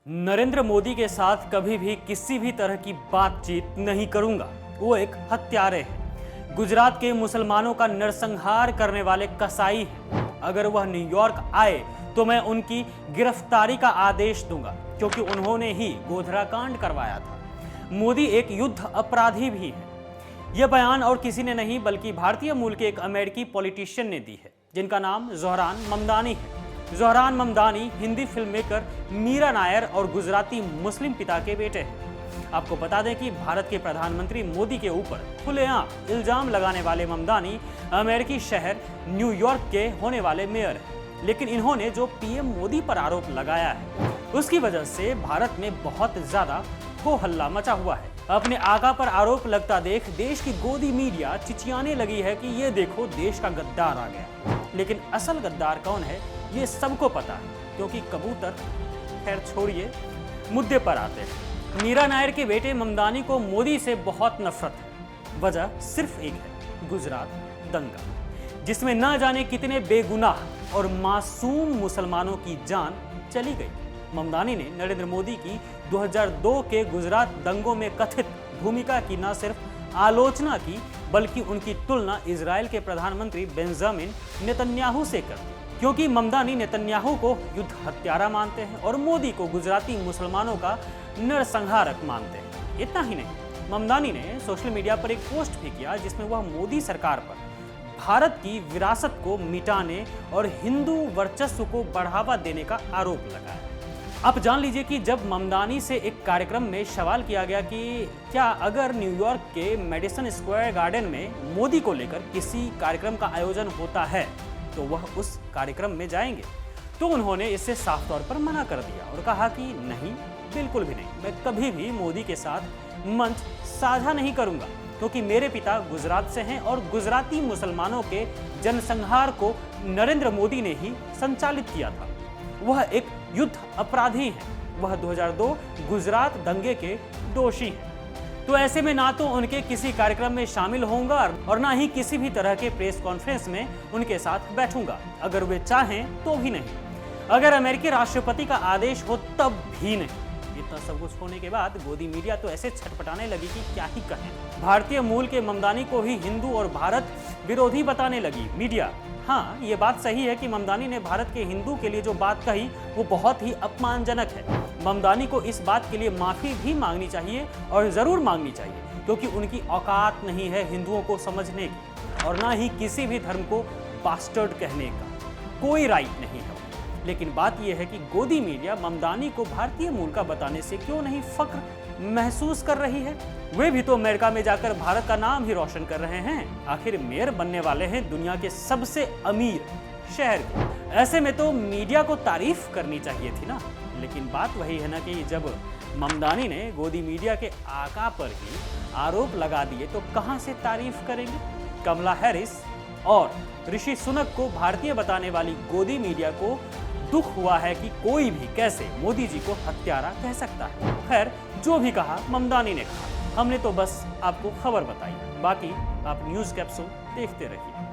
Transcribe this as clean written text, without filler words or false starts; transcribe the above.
नरेंद्र मोदी के साथ कभी भी किसी भी तरह की बातचीत नहीं करूंगा। वो एक हत्यारे हैं। गुजरात के मुसलमानों का नरसंहार करने वाले कसाई हैं। अगर वह न्यूयॉर्क आए तो मैं उनकी गिरफ्तारी का आदेश दूंगा, क्योंकि उन्होंने ही गोधरा कांड करवाया था। मोदी एक युद्ध अपराधी भी है। यह बयान और किसी ने नहीं बल्कि भारतीय मूल के एक अमेरिकी पॉलिटिशियन ने दी है, जिनका नाम ज़ोहरान ममदानी है। ज़ोहरान ममदानी हिंदी फिल्म मेकर मीरा नायर और गुजराती मुस्लिम पिता के बेटे हैं। आपको बता दें कि भारत के प्रधानमंत्री मोदी के ऊपर खुलेआम इल्जाम लगाने वाले ममदानी अमेरिकी शहर न्यूयॉर्क के होने वाले मेयर हैं। लेकिन इन्होंने जो पीएम मोदी पर आरोप लगाया है, उसकी वजह से भारत में बहुत ज्यादा हो हल्ला मचा हुआ है। अपने आका पर आरोप लगता देख देश की गोदी मीडिया चिचियाने लगी है कि ये देखो, देश का गद्दार आ गया। लेकिन असल गद्दार कौन है ये सबको पता है, क्योंकि कबूतर, खैर छोड़िए, मुद्दे पर आते हैं। मीरा नायर के बेटे ममदानी को मोदी से बहुत नफरत है। वजह सिर्फ एक है, गुजरात दंगा, जिसमें ना जाने कितने बेगुनाह और मासूम मुसलमानों की जान चली गई। ममदानी ने नरेंद्र मोदी की 2002 के गुजरात दंगों में कथित भूमिका की न सिर्फ आलोचना की, बल्कि उनकी तुलना इजराइल के प्रधानमंत्री बेंजामिन नेतन्याहू से कर दी, क्योंकि ममदानी नेतन्याहू को युद्ध हत्यारा मानते हैं और मोदी को गुजराती मुसलमानों का नरसंहारक मानते हैं। इतना ही नहीं, ममदानी ने सोशल मीडिया पर एक पोस्ट भी किया, जिसमें वह मोदी सरकार पर भारत की विरासत को मिटाने और हिंदू वर्चस्व को बढ़ावा देने का आरोप लगाया। आप जान लीजिए कि जब ममदानी से एक कार्यक्रम में सवाल किया गया कि क्या अगर न्यूयॉर्क के मेडिसन स्क्वायर गार्डन में मोदी को लेकर किसी कार्यक्रम का आयोजन होता है तो वह उस कार्यक्रम में जाएंगे, तो उन्होंने इससे साफ तौर पर मना कर दिया और कहा कि नहीं, बिल्कुल भी नहीं, मैं कभी भी मोदी के साथ मंच साझा नहीं करूंगा, क्योंकि मेरे पिता गुजरात से हैं और गुजराती मुसलमानों के जनसंहार को नरेंद्र मोदी ने ही संचालित किया था। वह एक युद्ध अपराधी हैं। वह 2002 गुजरात दंगे के दोषी हैं। तो ऐसे में ना तो उनके किसी कार्यक्रम में शामिल होऊंगा और ना ही किसी भी तरह के प्रेस कॉन्फ्रेंस में उनके साथ बैठूंगा। अगर वे चाहें तो भी नहीं, अगर अमेरिकी राष्ट्रपति का आदेश हो तब भी नहीं। इतना सब कुछ होने के बाद गोदी मीडिया तो ऐसे छटपटाने लगी कि क्या ही कहें। भारतीय मूल के ममदानी को ही हिंदू और भारत विरोधी बताने लगी मीडिया। हाँ, ये बात सही है कि ममदानी ने भारत के हिंदू के लिए जो बात कही वो बहुत ही अपमानजनक है। ममदानी को इस बात के लिए माफी भी मांगनी चाहिए, और जरूर मांगनी चाहिए, क्योंकि उनकी औकात नहीं है हिंदुओं को समझने की, और ना ही किसी भी धर्म को बास्टर्ड कहने का कोई राइट नहीं है। लेकिन बात यह है कि गोदी मीडिया ममदानी को भारतीय मूल का बताने से क्यों नहीं फख्र महसूस कर रही है। वे भी तो अमेरिका में जाकर भारत का नाम ही रोशन कर रहे हैं। आखिर मेयर बनने वाले हैं दुनिया के सबसे अमीर शहर के। ऐसे में तो मीडिया को तारीफ करनी चाहिए थी ना। लेकिन बात वही है ना कि जब ममदानी ने गोदी मीडिया के आका पर ही आरोप लगा दिए तो कहां से तारीफ करेंगे। कमला हैरिस और ऋषि सुनक को भारतीय बताने वाली गोदी मीडिया को दुख हुआ है कि कोई भी कैसे मोदी जी को हत्यारा कह सकता है। खैर, जो भी कहा ममदानी ने कहा, हमने तो बस आपको खबर बताई। बाकी आप न्यूज़ कैप्सूल देखते रहिए।